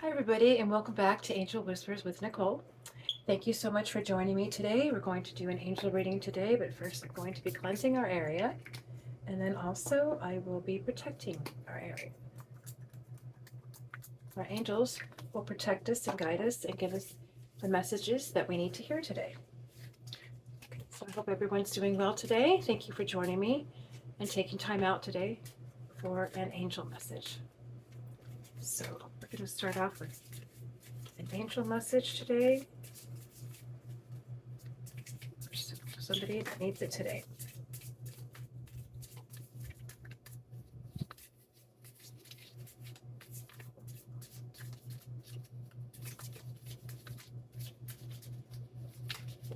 Hi, everybody, and welcome back to Angel Whispers with Nicole. Thank you so much for joining me today. We're going to do an angel reading today, but first, I'm going to be cleansing our area, and then also I will be protecting our area. Our angels will protect us and guide us and give us the messages that we need to hear today. Okay, so I hope everyone's doing well today. Thank you for joining me and taking time out today for an angel message. So, we're going to start off with an angel message today for somebody that needs it today.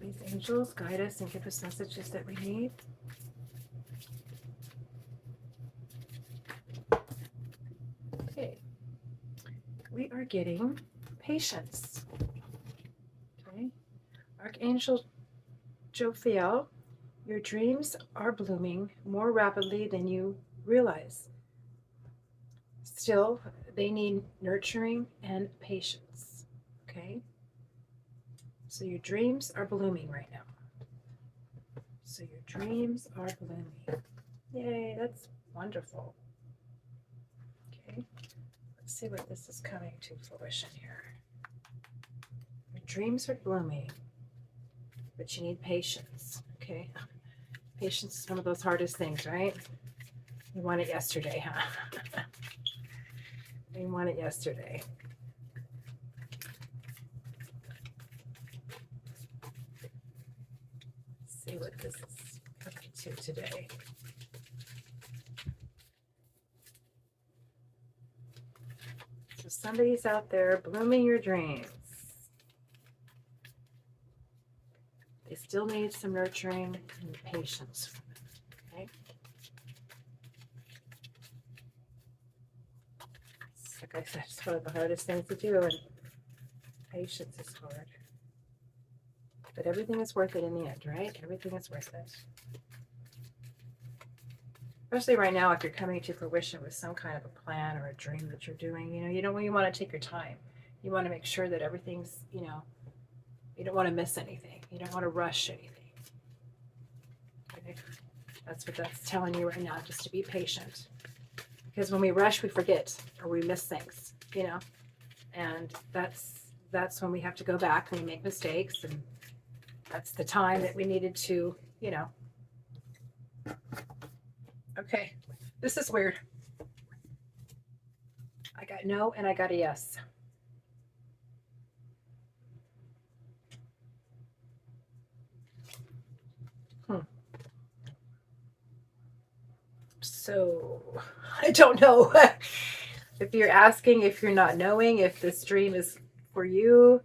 These angels guide us and give us messages that we need. Okay, we are getting patience. Okay, Archangel Jophiel, your dreams are blooming more rapidly than you realize. Still, they need nurturing and patience. Okay, so your dreams are blooming right now. So your dreams are blooming. Yay, that's wonderful. Okay, let's see what this is coming to fruition here. Your dreams are blooming, but you need patience. Okay, patience is one of those hardest things, right? You want it yesterday, huh? You want it yesterday. Let's see what this is coming to today. So somebody's out there blooming your dreams. They still need some nurturing and patience from it. Okay. Like I said, it's one of the hardest things to do, and patience is hard. But everything is worth it in the end, right? Everything is worth it. Especially right now, if you're coming to fruition with some kind of a plan or a dream that you're doing, you don't you want to take your time. You want to make sure that everything's, you don't want to miss anything. You don't want to rush anything. Okay? That's what that's telling you right now, just to be patient. Because when we rush, we forget or we miss things, and that's when we have to go back and we make mistakes, and that's the time that we needed to, Okay, this is weird. I got no and I got a yes. So I don't know if you're asking, if you're not knowing, if this dream is for you.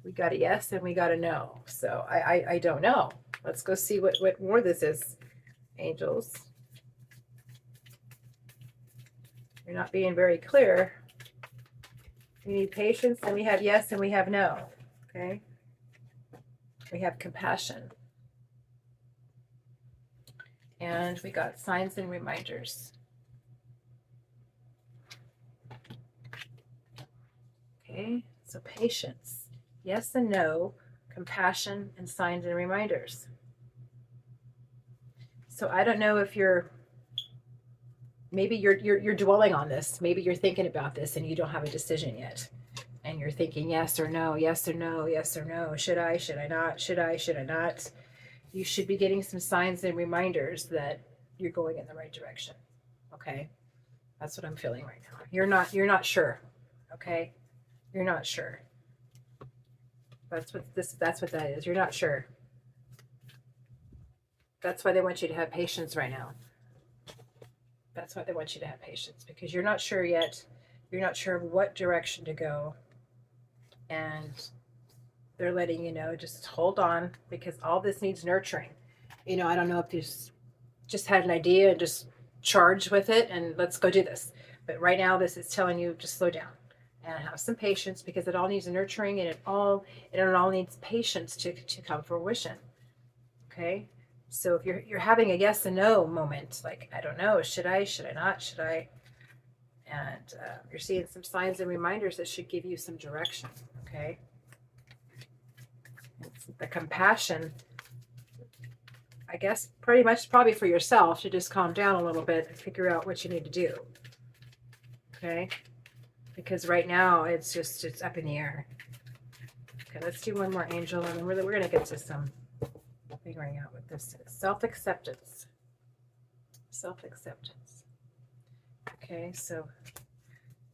We got a yes and we got a no. So I don't know. Let's go see what more this is. Angels, you're not being very clear. We need patience, and we have yes and we have no. Okay. We have compassion. And we got signs and reminders. Okay, so patience, yes and no, compassion, and signs and reminders. So I don't know if maybe you're dwelling on this. Maybe you're thinking about this and you don't have a decision yet. And you're thinking yes or no, yes or no, yes or no. Should I not? Should I not? You should be getting some signs and reminders that you're going in the right direction. Okay? That's what I'm feeling right now. You're not sure. Okay? You're not sure. That's what that is. You're not sure. That's why they want you to have patience right now. That's why they want you to have patience, because you're not sure yet. You're not sure what direction to go. And they're letting you know, just hold on, because all this needs nurturing. I don't know if you just had an idea and just charged with it and let's go do this. But right now, this is telling you just slow down and have some patience, because it all needs nurturing, and it all needs patience to come fruition. Okay. So if you're having a yes and no moment, like, I don't know, should I not, should I? And you're seeing some signs and reminders that should give you some direction, okay? It's the compassion, I guess, pretty much probably for yourself to just calm down a little bit and figure out what you need to do, okay? Because right now it's up in the air. Okay, let's do one more angel, and then we're going to get to some figuring out what this is. Self-acceptance. Self-acceptance. Okay, so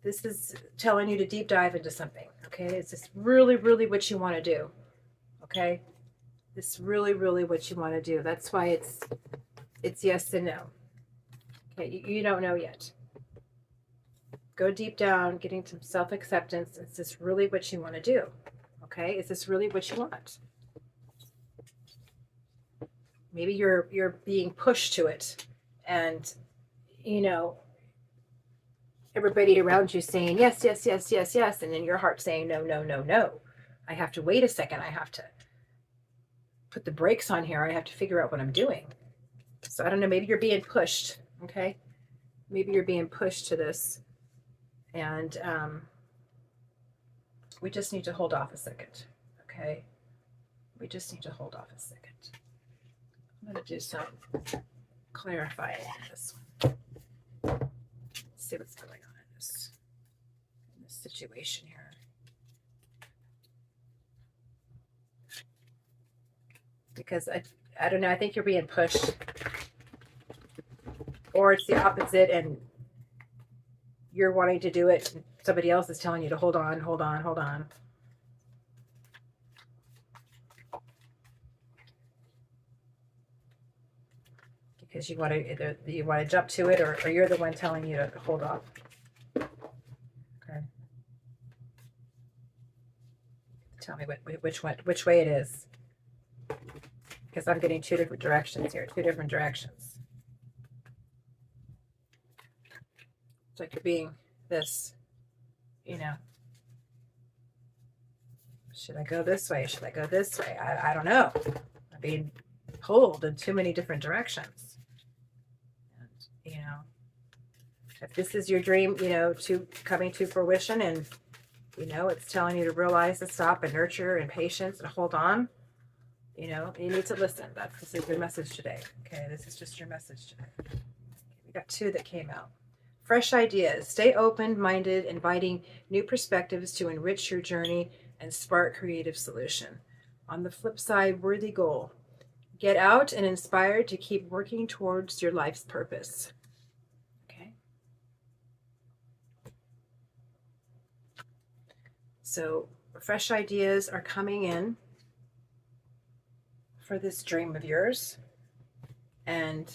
this is telling you to deep dive into something, okay? Is this really, really what you want to do, okay? This really, really what you want to do. That's why it's yes and no. Okay, you don't know yet. Go deep down, getting some self-acceptance. Is this really what you want to do? Okay, is this really what you want? Maybe you're being pushed to it, and you know, everybody around you saying yes, yes, yes, yes, yes, and then your heart saying no, no, no, no. I have to wait a second. I have to put the brakes on here. I have to figure out what I'm doing. So I don't know, maybe you're being pushed, okay? Maybe you're being pushed to this, and we just need to hold off a second, okay? We just need to hold off a second. I'm going to do some clarifying on this one. Let's see what's going on in this situation here. Because I don't know, I think you're being pushed, or it's the opposite, and you're wanting to do it, and somebody else is telling you to hold on, hold on, hold on. Because you want to either jump to it, or you're the one telling you to hold off. Okay. Tell me which way it is. Because I'm getting two different directions here, two different directions. It's like you're being this, you know. Should I go this way? Should I go this way? I don't know. I'm being pulled in too many different directions. And, you know, if this is your dream, you know, coming to fruition, and, you know, it's telling you to realize to stop and nurture and patience and hold on, you know, you need to listen. This is your message today. Okay, this is just your message today. Okay, we got two that came out. Fresh ideas. Stay open-minded, inviting new perspectives to enrich your journey and spark creative solution. On the flip side, worthy goal. Get out and inspired to keep working towards your life's purpose. Okay. So fresh ideas are coming in for this dream of yours. And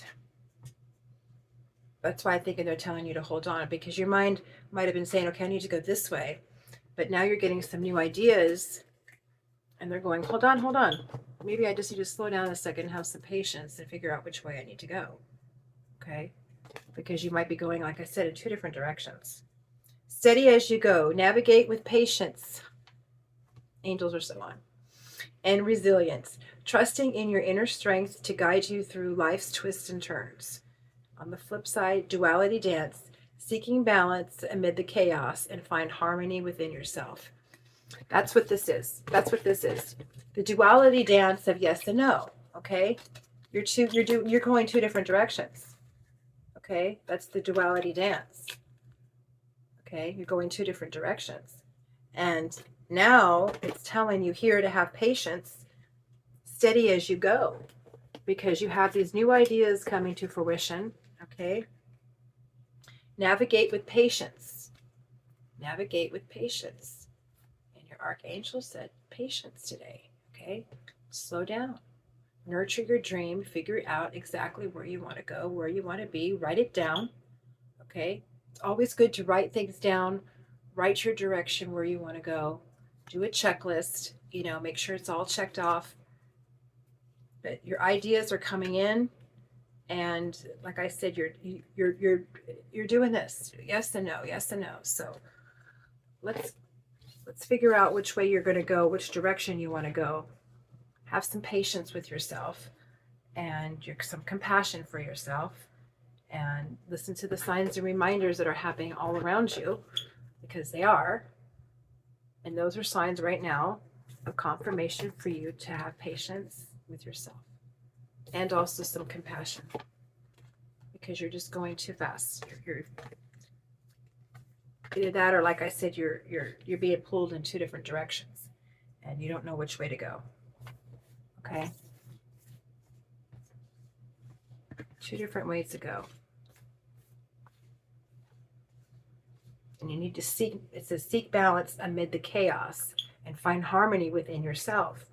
that's why I think they're telling you to hold on, because your mind might have been saying, okay, I need to go this way. But now you're getting some new ideas, and they're going, hold on, hold on. Maybe I just need to slow down a second, have some patience, and figure out which way I need to go. Okay? Because you might be going, like I said, in two different directions. Steady as you go. Navigate with patience. Angels are so on. And resilience. Trusting in your inner strength to guide you through life's twists and turns. On the flip side, duality dance. Seeking balance amid the chaos and find harmony within yourself. That's what this is. That's what this is. The duality dance of yes and no. Okay? You're going two different directions. Okay? That's the duality dance. Okay? You're going two different directions. And now it's telling you here to have patience, steady as you go, because you have these new ideas coming to fruition. Okay? Navigate with patience. Navigate with patience. And your archangel said patience today. Okay? Slow down. Nurture your dream. Figure out exactly where you want to go, where you want to be. Write it down. Okay? It's always good to write things down. Write your direction, where you want to go. Do a checklist. You know, make sure it's all checked off. But your ideas are coming in. And like I said, you're doing this. Yes and no, yes and no. So let's figure out which way you're going to go, which direction you want to go. Have some patience with yourself, and some compassion for yourself, and listen to the signs and reminders that are happening all around you, because they are. And those are signs right now of confirmation for you to have patience with yourself and also some compassion, because you're just going too fast. You're either that, or like I said, you're being pulled in two different directions and you don't know which way to go. Okay? Two different ways to go. And you need to seek, it says, seek balance amid the chaos and find harmony within yourself.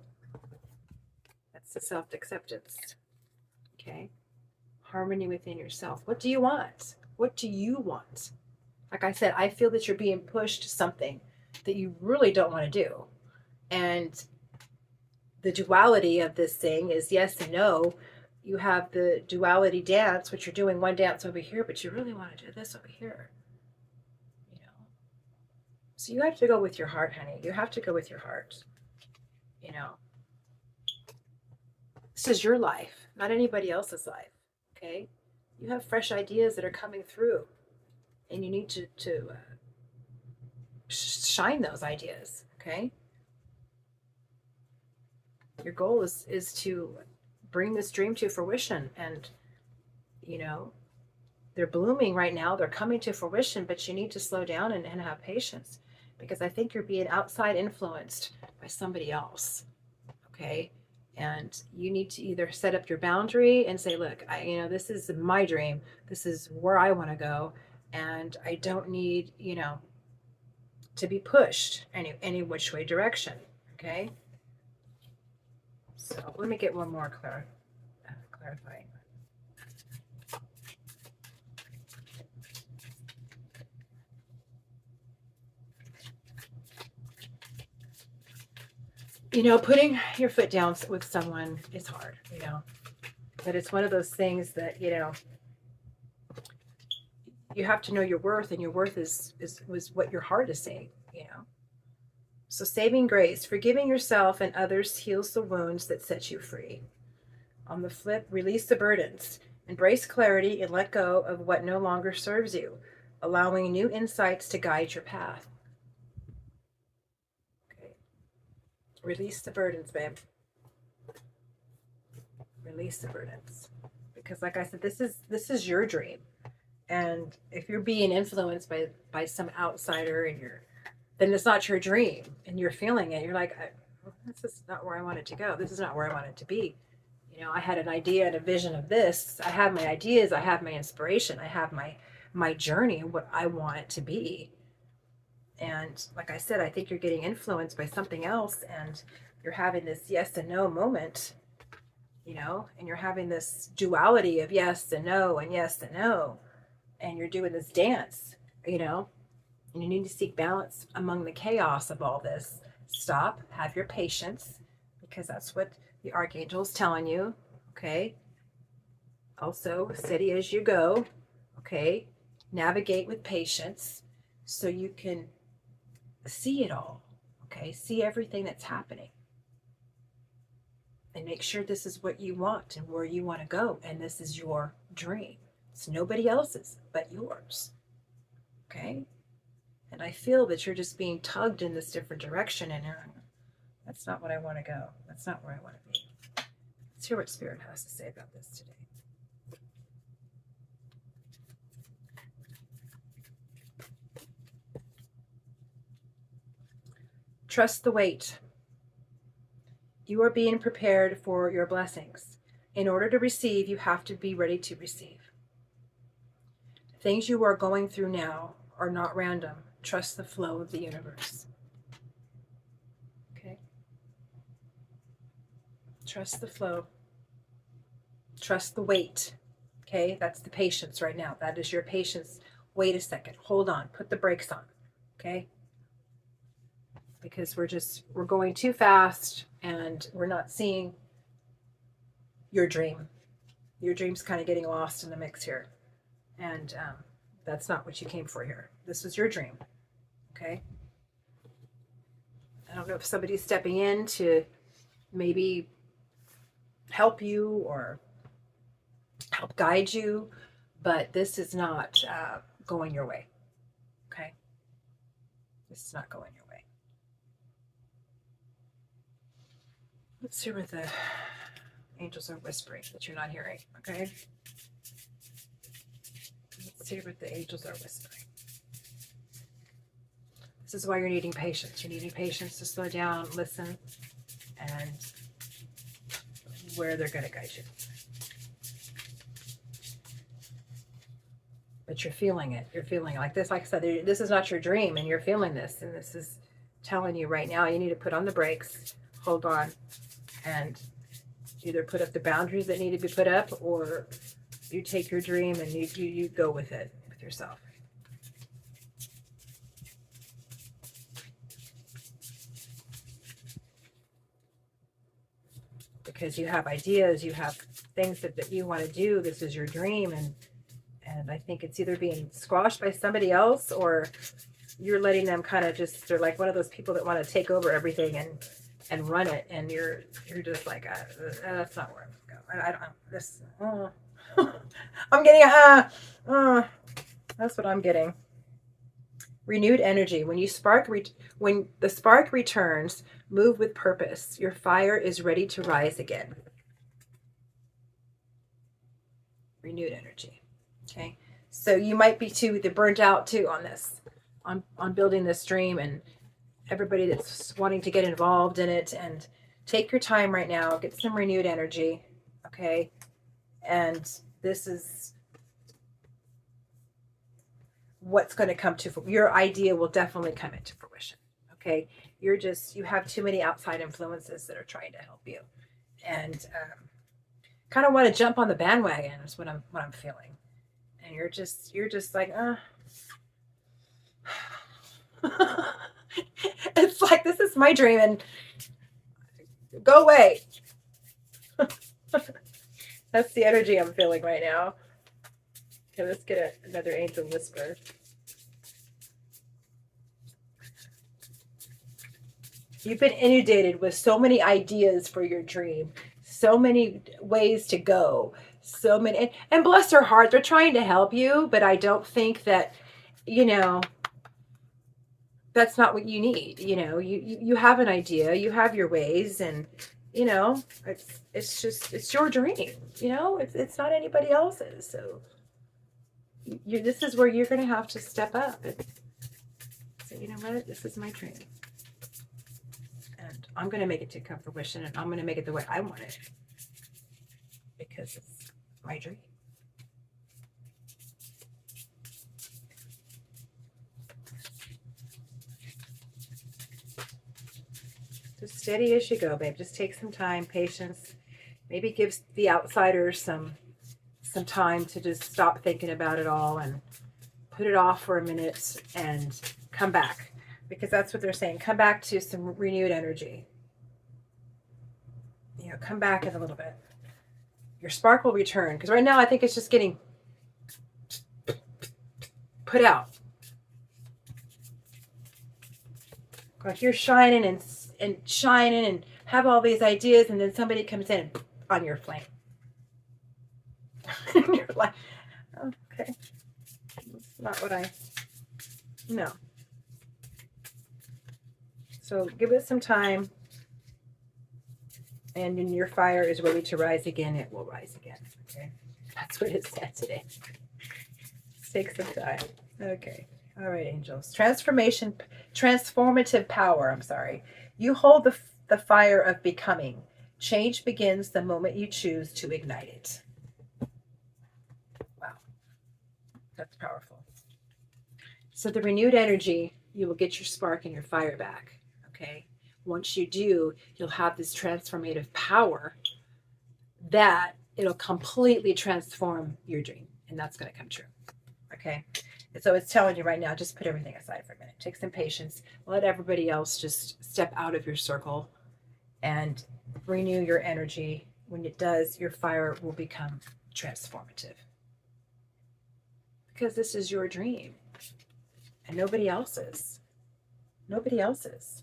That's the self-acceptance. Okay? Harmony within yourself. What do you want? What do you want? Like I said, I feel that you're being pushed to something that you really don't want to do. And the duality of this thing is yes and no. You have the duality dance, which you're doing one dance over here, but you really want to do this over here. You know? So you have to go with your heart, honey. You have to go with your heart. You know? This is your life, not anybody else's life. Okay? You have fresh ideas that are coming through, and you need to shine those ideas. Okay? Your goal is to bring this dream to fruition, and you know, they're blooming right now, they're coming to fruition, but you need to slow down and have patience, because I think you're being outside influenced by somebody else. Okay? And you need to either set up your boundary and say, look, this is my dream, this is where I want to go, and I don't need, to be pushed any which way direction. Okay? So let me get one more clarifying. Putting your foot down with someone is hard, but it's one of those things that, you have to know your worth, and your worth was what your heart is saying. So saving grace, forgiving yourself and others heals the wounds that set you free. On the flip, release the burdens, embrace clarity, and let go of what no longer serves you, allowing new insights to guide your path. Okay. Release the burdens, babe. Release the burdens. Because like I said, this is your dream. And if you're being influenced by some outsider, then it's not your dream, and you're feeling it. You're like, this is not where I want it to go. This is not where I want it to be. I had an idea and a vision of this. I have my ideas. I have my inspiration. I have my journey and what I want it to be. And like I said, I think you're getting influenced by something else, and you're having this yes and no moment, and you're having this duality of yes and no and yes and no. And you're doing this dance, and you need to seek balance among the chaos of all this. Stop, have your patience, because that's what the archangel is telling you. Okay? Also, steady as you go. Okay? Navigate with patience so you can see it all. Okay? See everything that's happening. And make sure this is what you want and where you want to go. And this is your dream. It's nobody else's but yours. Okay? And I feel that you're just being tugged in this different direction, and that's not what I want to go. That's not where I want to be. Let's hear what Spirit has to say about this today. Trust the wait. You are being prepared for your blessings. In order to receive, you have to be ready to receive. Things you are going through now are not random. Trust the flow of the universe. Okay? Trust the flow. Trust the wait. Okay? That's the patience right now. That is your patience. Wait a second. Hold on. Put the brakes on. Okay? Because we're going too fast, and we're not seeing your dream. Your dream's kind of getting lost in the mix here. And that's not what you came for here. This was your dream. Okay? I don't know if somebody's stepping in to maybe help you or help guide you, but this is not going your way. Okay? This is not going your way. Let's see what the angels are whispering that you're not hearing. Okay? Let's see what the angels are whispering. This is why you're needing patience. You're needing patience to slow down, listen, and where they're going to guide you. But you're feeling it. You're feeling like this. Like I said, this is not your dream, and you're feeling this. And this is telling you right now, you need to put on the brakes, hold on, and either put up the boundaries that need to be put up, or you take your dream and you go with it, with yourself. Because you have ideas, you have things that you want to do. This is your dream, and I think it's either being squashed by somebody else, or you're letting them kind of just, they're like one of those people that want to take over everything and run it, and you're just like, that's not where I'm going. I don't this. I'm getting that's what I'm getting. Renewed energy. When when the spark returns, move with purpose. Your fire is ready to rise again. Renewed energy. Okay. So you might be the burnt out too on this, on building this dream, and everybody that's wanting to get involved in it. And take your time right now. Get some renewed energy. Okay. And this is what's going to come to your idea will definitely come into fruition. Okay. You have too many outside influences that are trying to help you, and kind of want to jump on the bandwagon is what I'm feeling. And you're just like, it's like, this is my dream, and go away. That's the energy I'm feeling right now. Okay, let's get another angel whisper. You've been inundated with so many ideas for your dream, so many ways to go, so many, and bless their heart, they're trying to help you, but I don't think that, that's not what you need. You have an idea, you have your ways, and it's your dream. It's not anybody else's. So this is where you're going to have to step up and say, you know what, this is my dream, and I'm going to make it to come fruition, and I'm going to make it the way I want it, because it's my dream. Just steady as you go, babe. Just take some time, patience. Maybe give the outsiders some time to just stop thinking about it all and put it off for a minute and come back, because that's what they're saying. Come back to some renewed energy. Come back in a little bit. Your spark will return, because right now I think it's just getting put out. Like you're shining and shining and have all these ideas, and then somebody comes in on your flame. And you're like, okay, that's not what no. So give it some time, and when your fire is ready to rise again, it will rise again. Okay, that's what it said today. Take some time. Okay. All right, angels. Transformative power. I'm sorry. You hold the fire of becoming. Change begins the moment you choose to ignite it. Wow. That's powerful. So the renewed energy, you will get your spark and your fire back. Okay. Once you do, you'll have this transformative power that it'll completely transform your dream. And that's going to come true. Okay. So it's telling you right now, just put everything aside for a minute. Take some patience. Let everybody else just step out of your circle and renew your energy. When it does, your fire will become transformative. Because this is your dream. And nobody else's. Nobody else's.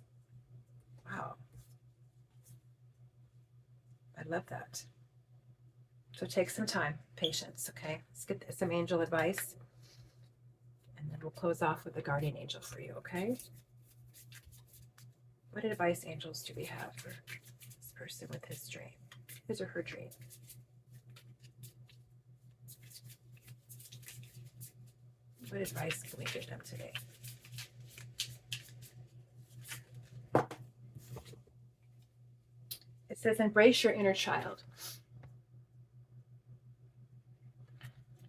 Wow. I love that. So take some time, patience, okay? Let's get some angel advice, and then we'll close off with the guardian angel for you, okay? What advice, angels, do we have for this person with his dream? His or her dream? What advice can we give them today? It says, embrace your inner child.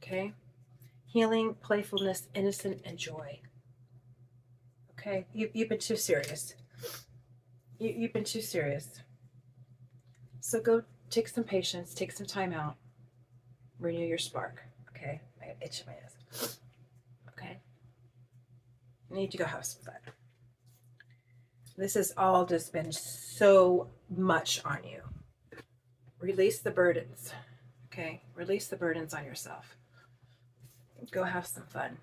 Okay? Healing, playfulness, innocent, and joy. Okay? You've been too serious. You've been too serious. So go take some patience, take some time out, renew your spark. Okay? I have itch in my nose. Okay? You need to go have some fun. This has all just been so much on you. Release the burdens. Okay? Release the burdens on yourself. Go have some fun.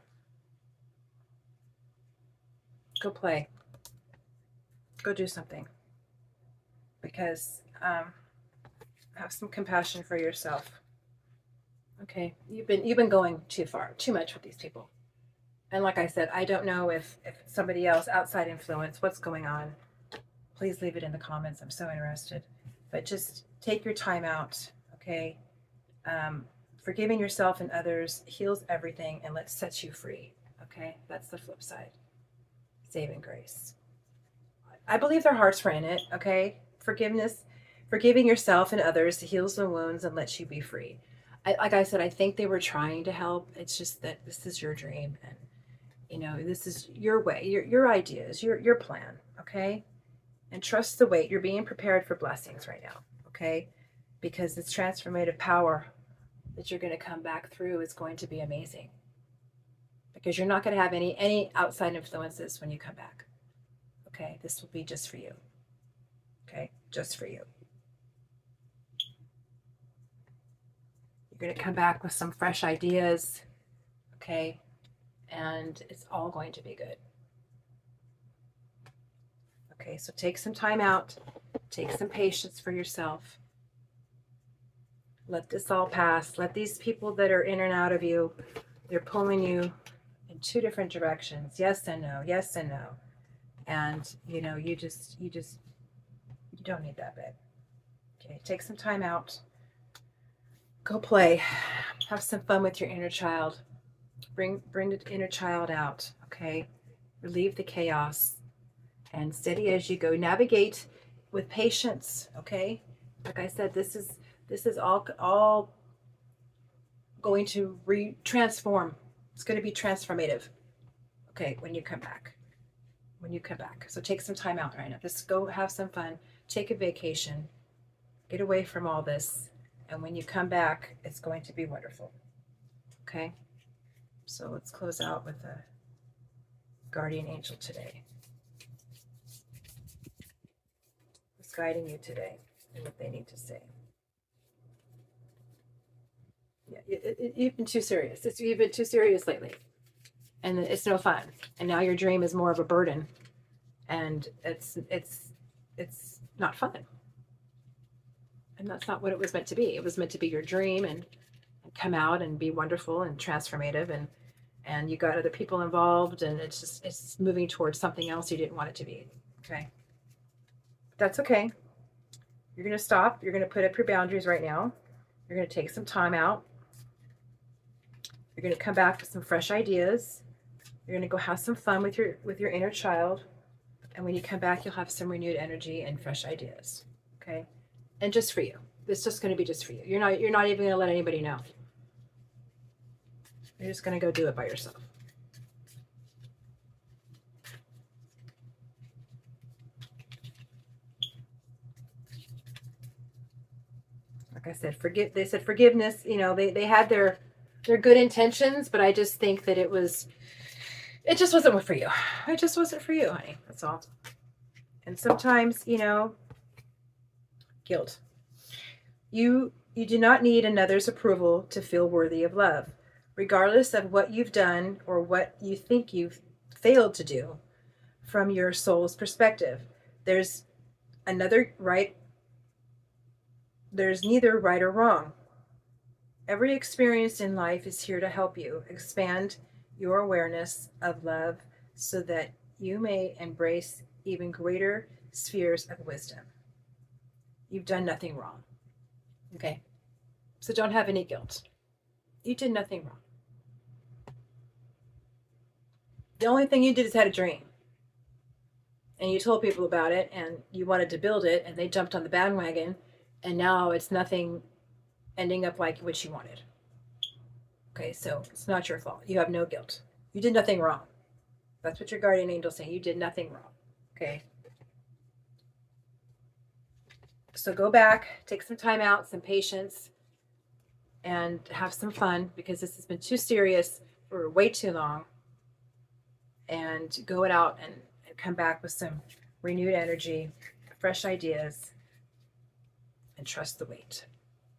Go play. Go do something. Because have some compassion for yourself. Okay? You've been going too far, too much with these people. And like I said, I don't know if somebody else, outside influence, what's going on. Please leave it in the comments. I'm so interested. But just take your time out, okay? Forgiving yourself and others heals everything and sets you free, okay? That's the flip side. Saving grace. I believe their hearts were in it, okay? Forgiving yourself and others heals the wounds and lets you be free. Like I said, I think they were trying to help. It's just that this is your dream, and this is your way, your ideas, your plan, okay? And trust the wait. You're being prepared for blessings right now, okay? Because this transformative power that you're going to come back through is going to be amazing. Because you're not going to have any outside influences when you come back. Okay? This will be just for you. Okay? Just for you. You're going to come back with some fresh ideas. Okay? And it's all going to be good. Okay, so take some time out. Take some patience for yourself. Let this all pass. Let these people that are in and out of you, they're pulling you in two different directions. Yes and no. Yes and no. And, you don't need that bit. Okay, take some time out. Go play. Have some fun with your inner child. Bring the inner child out, okay? Relieve the chaos. And steady as you go. Navigate with patience, okay? Like I said, this is all going to transform. It's going to be transformative, okay, when you come back. So take some time out right now. Just go have some fun. Take a vacation. Get away from all this. And when you come back, it's going to be wonderful, okay? So let's close out with a guardian angel today. Who's guiding you today and what they need to say. Yeah, you've been too serious. You've been too serious lately. And it's no fun. And now your dream is more of a burden. And it's not fun. And that's not what it was meant to be. It was meant to be your dream and come out and be wonderful and transformative, and you got other people involved, and it's moving towards something else you didn't want it to be. Okay. That's okay. You're going to stop. You're going to put up your boundaries right now. You're going to take some time out. You're going to come back with some fresh ideas. You're going to go have some fun with your inner child. And when you come back, you'll have some renewed energy and fresh ideas. Okay? And just for you. It's just going to be just for you. You're not even going to let anybody know. You're just going to go do it by yourself. Like I said, they said forgiveness, they had their good intentions, but I just think that it just wasn't for you. It just wasn't for you, honey. That's all. And sometimes, guilt. You do not need another's approval to feel worthy of love, regardless of what you've done or what you think you've failed to do from your soul's perspective. There's neither right or wrong. Every experience in life is here to help you expand your awareness of love so that you may embrace even greater spheres of wisdom. You've done nothing wrong. Okay? So don't have any guilt. You did nothing wrong. The only thing you did is had a dream. And you told people about it and you wanted to build it and they jumped on the bandwagon and now it's nothing ending up like what you wanted. Okay, so it's not your fault. You have no guilt. You did nothing wrong. That's what your guardian angel saying. You did nothing wrong. Okay. So go back, take some time out, some patience, and have some fun because this has been too serious for way too long. And go it out and come back with some renewed energy, fresh ideas, and trust the wait.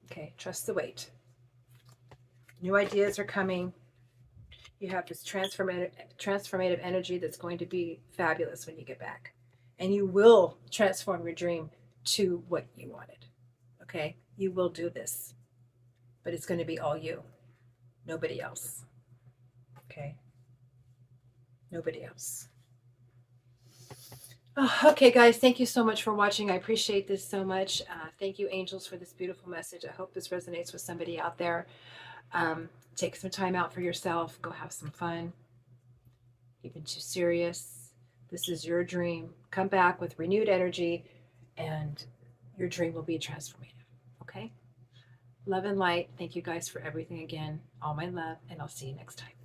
Okay, trust the wait. New ideas are coming. You have this transformative energy that's going to be fabulous when you get back. And you will transform your dream to what you wanted. Okay? You will do this. But it's going to be all you. Nobody else. Okay? Nobody else. Oh, okay, guys, thank you so much for watching. I appreciate this so much. Thank you, angels, for this beautiful message. I hope this resonates with somebody out there. Take some time out for yourself. Go have some fun. Even too serious. This is your dream. Come back with renewed energy, and your dream will be transformative. Okay? Love and light. Thank you guys for everything again. All my love, and I'll see you next time.